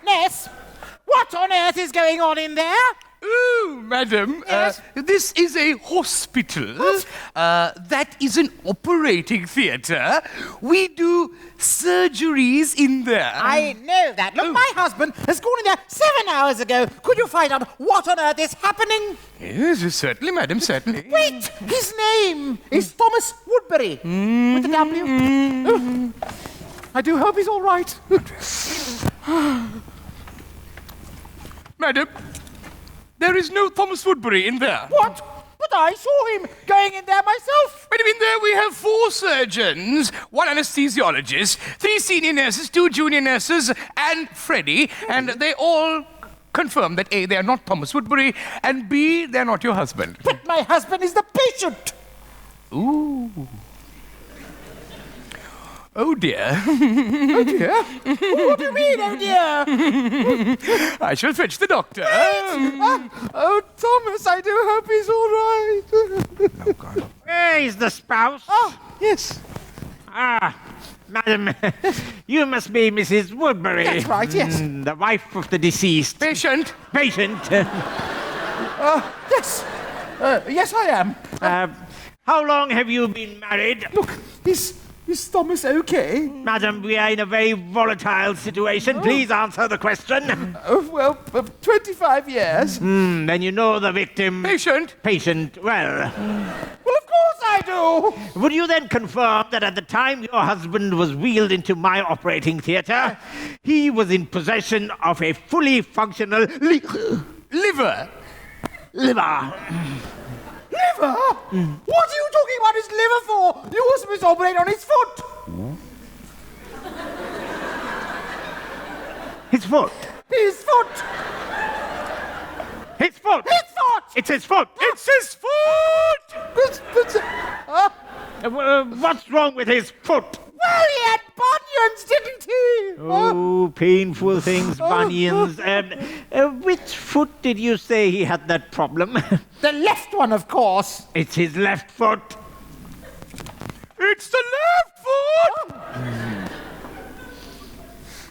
Ness, what on earth is going on in there? Oh, madam, Yes? this is a hospital. What? That is an operating theatre. We do surgeries in there. I know that. Look, my husband has gone in there 7 hours ago. Could you find out what on earth is happening? Yes, certainly, madam, certainly. Wait, his name is Thomas Woodbury. With a W. Oh, I do hope he's all right. Madam, there is no Thomas Woodbury in there. What? But I saw him going in there myself. But in there we have 4 surgeons, 1 anesthesiologist, 3 senior nurses, 2 junior nurses, and Freddy, and they all confirm that A, they are not Thomas Woodbury, and B, they're not your husband. But my husband is the patient. Ooh. Oh dear. Oh dear? What do you mean, oh dear? I shall fetch the doctor. Oh, Thomas, I do hope he's all right. Oh, God. Where is the spouse? Oh, yes. Ah, madam, you must be Mrs. Woodbury. That's right, yes. The wife of the deceased. Patient. Patient. Yes. Yes, I am. How long have you been married? Look, is Thomas okay? Madam, we are in a very volatile situation. Please answer the question. Oh, well, 25 years. Then you know the victim. Patient. Patient, well. Well, of course I do. Would you then confirm that at the time your husband was wheeled into my operating theatre, he was in possession of a fully functional Liver. liver? Liver? What are you talking about his liver for? You were supposed to operate on his foot. His foot. His foot. His foot. His foot. It's his foot. It's his foot! What's wrong with his foot? Well, he had bunions, didn't he? Oh, painful things, bunions. Which foot did you say he had that problem? The left one, of course. It's his left foot. It's the left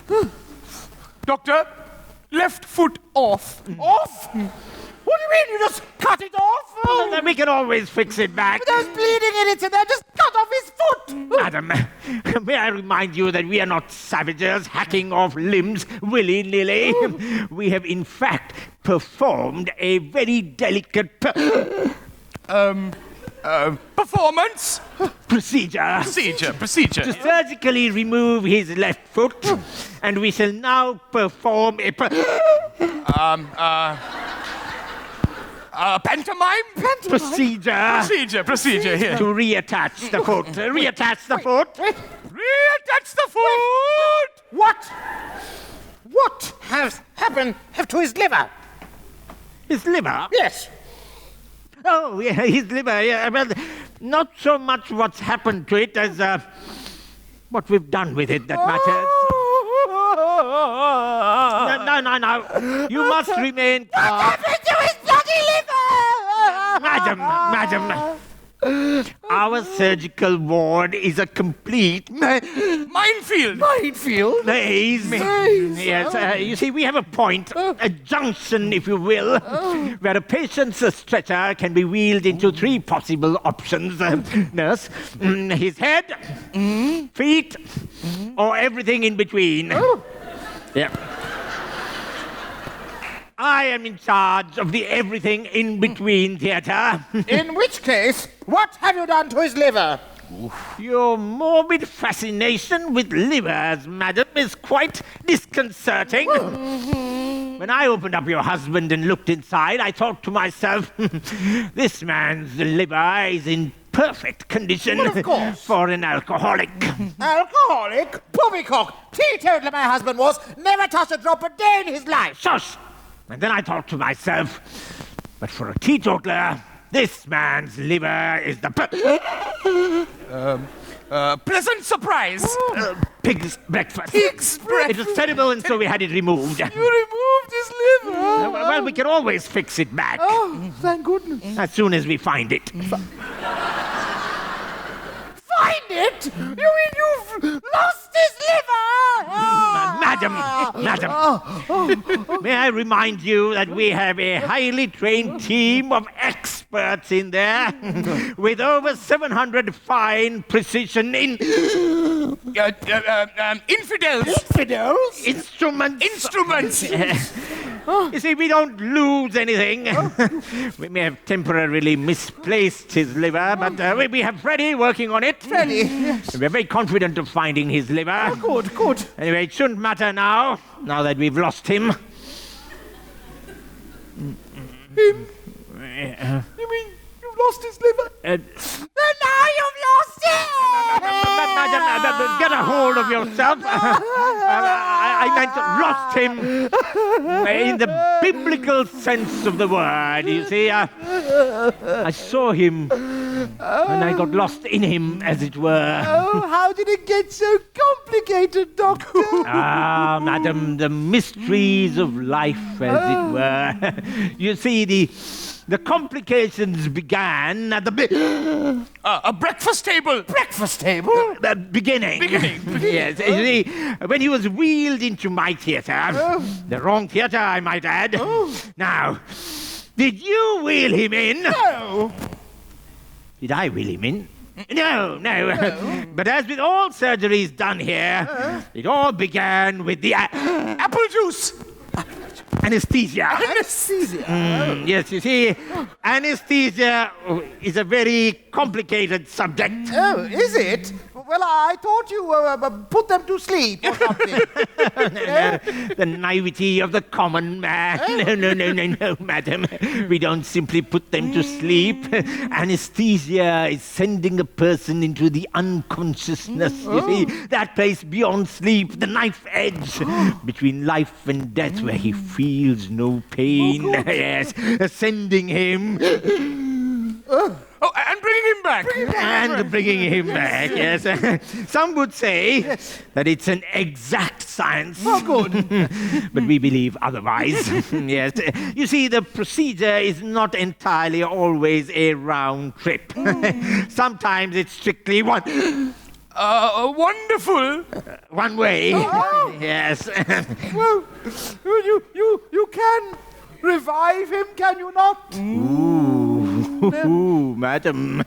foot! Doctor, left foot off. Off? What do you mean? You just cut it off? Then we can always fix it back. There's bleeding in it, so they just cut off his foot. Madam, may I remind you that we are not savages hacking off limbs willy-nilly. We have, in fact, performed a very delicate Performance. procedure. Procedure. To surgically remove his left foot, and we shall now perform a Pantomime? Procedure, here. to reattach the foot. Reattach the foot. Reattach the foot! What has happened to his liver? His liver? Yes. Oh, yeah, his liver. Yeah, well, not so much what's happened to it as what we've done with it that matters. No. You must remain calm. What happened to his bloody liver? Madam. Our surgical ward is a complete Minefield. maze. Yes, you see, we have a point, a junction, if you will, where a patient's stretcher can be wheeled into 3 possible options. Nurse, his head, feet, or everything in between. Yeah. I am in charge of the everything in between theatre. In which case, what have you done to his liver? Your morbid fascination with livers, madam, is quite disconcerting. When I opened up your husband and looked inside, I thought to myself, this man's liver is in perfect condition Well, of course. for an alcoholic. Alcoholic? Poppycock! Teetotaler my husband was. Never touched a drop a day in his life. Shush! And then I thought to myself, but for a teetotaler, this man's liver is the Pleasant surprise. Pig's breakfast. Pig's breakfast. It was terrible, and so we had it removed. You removed his liver. Well, we can always fix it back. Oh, thank goodness. As soon as we find it. Find it? You mean you've lost his liver? Madam, may I remind you that we have a highly trained team of experts in there with over 700 fine precision Infidels. Infidels? instruments. You see, we don't lose anything. We may have temporarily misplaced his liver, but we have Freddy working on it. Freddy, yes. We're very confident of finding his liver. Good, good. Anyway, it shouldn't matter now that we've lost him. You mean you've lost his liver? Then now you've lost it! Madam, get a hold of yourself. I meant lost him in the biblical sense of the word. You see, I saw him and I got lost in him, as it were. Oh, how did it get so complicated, Doctor? Madam, the mysteries of life, as it were. You see, the complications began at the A breakfast table. Breakfast table? the beginning. Yes, you see, when he was wheeled into my theatre, the wrong theatre, I might add. Now, did you wheel him in? No. Did I wheel him in? No. But as with all surgeries done here, it all began with the Apple juice. anesthesia. Anesthesia? Yes, you see, anesthesia is a very complicated subject. Oh, is it? Well, I thought you put them to sleep or something. The naivety of the common man. No, madam. We don't simply put them to sleep. Anesthesia is sending a person into the unconsciousness, you see, that place beyond sleep, the knife edge between life and death where he feels no pain. Yes, sending him. Oh, and bringing him back. Bringing him back, yes. Some would say that it's an exact science. Oh, good. But we believe otherwise. Yes. You see, the procedure is not entirely always a round trip. Sometimes it's strictly Wonderful. one way. Oh. Yes. Well, you can revive him, can you not? Ooh, madam.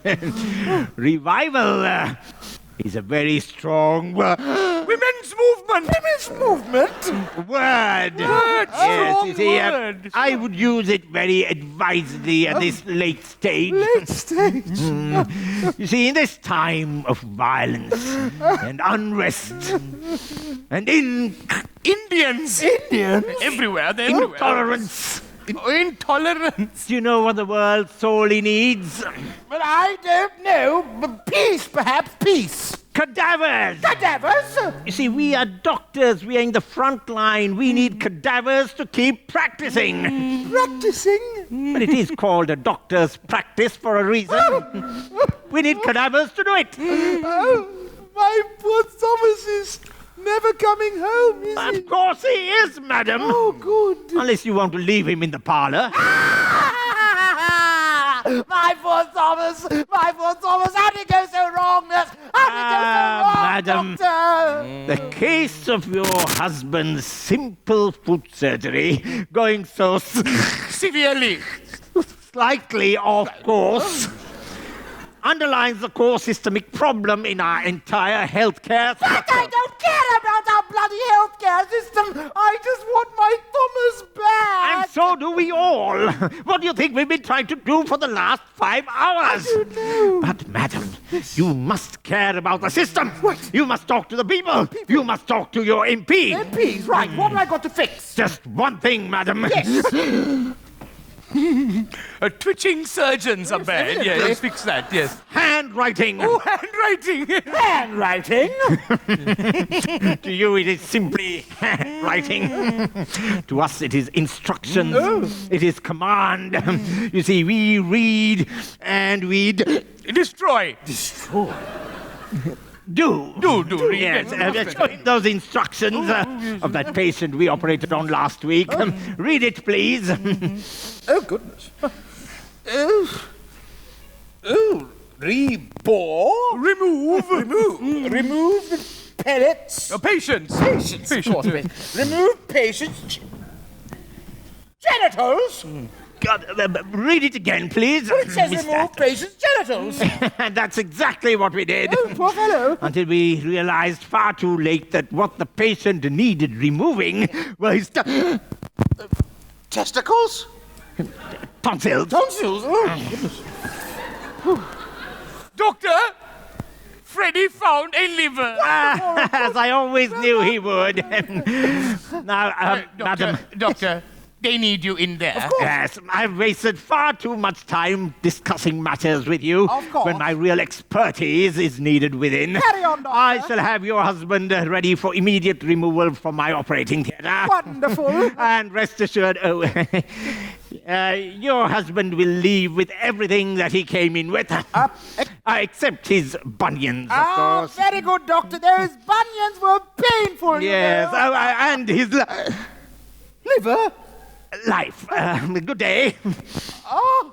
Revival is a very strong Women's movement. word. Yes, you see, I would use it very advisedly at this late stage. Late stage. You see, in this time of violence and unrest and Indians. Everywhere. They're everywhere. intolerance. Intolerance. Do you know what the world sorely needs? Well, I don't know. But peace, perhaps. Peace. Cadavers! Cadavers? You see, we are doctors. We are in the front line. We need cadavers to keep practicing. Practicing? But it is called a doctor's practice for a reason. We need cadavers to do it. Oh, my poor Thomas is never coming home, is he? Of course he is, madam. Oh, good. Unless you want to leave him in the parlor. My poor Thomas! How did it go so wrong, nurse? How did it go so wrong, madam. doctor? The case of your husband's simple foot surgery going so Severely. slightly off course underlines the core systemic problem in our entire healthcare But structure. I don't care about our bloody healthcare system. I just want my Thomas back. And so do we all. What do you think we've been trying to do for the last 5 hours? I don't know. But, madam, you must care about the system. You must talk to the people. You must talk to your MP. MPs, right. What have I got to fix? Just one thing, madam. Yes. Twitching surgeons are bad. Yeah, let's fix that. Yes. Handwriting. Oh, handwriting. Handwriting? To you, it is simply handwriting. To us, it is instruction. It is command. You see, we read and we Destroy. Destroy. Do read yes, it. show him those instructions of that patient we operated on last week. Read it, please. Oh, goodness. Remove the pellets. Patients. Patients, of course. Remove patients' genitals. God, read it again, please. It says Mister. remove patients' genitals. That's exactly what we did. Oh, poor fellow. Until we realized far too late that what the patient needed removing were his Testicles? tonsils. Tonsils? Oh, goodness. Doctor, Freddy found a liver. As I always knew he would. Now, madam. Doctor, they need you in there. Yes, I've wasted far too much time discussing matters with you Of course. when my real expertise is needed within. Carry on, Doctor. I shall have your husband ready for immediate removal from my operating theatre. Wonderful. And rest assured, your husband will leave with everything that he came in with. Except his bunions, of course. Very good, Doctor. Those bunions were painful. Yes, You know. and his Liver? life. Good day. Oh,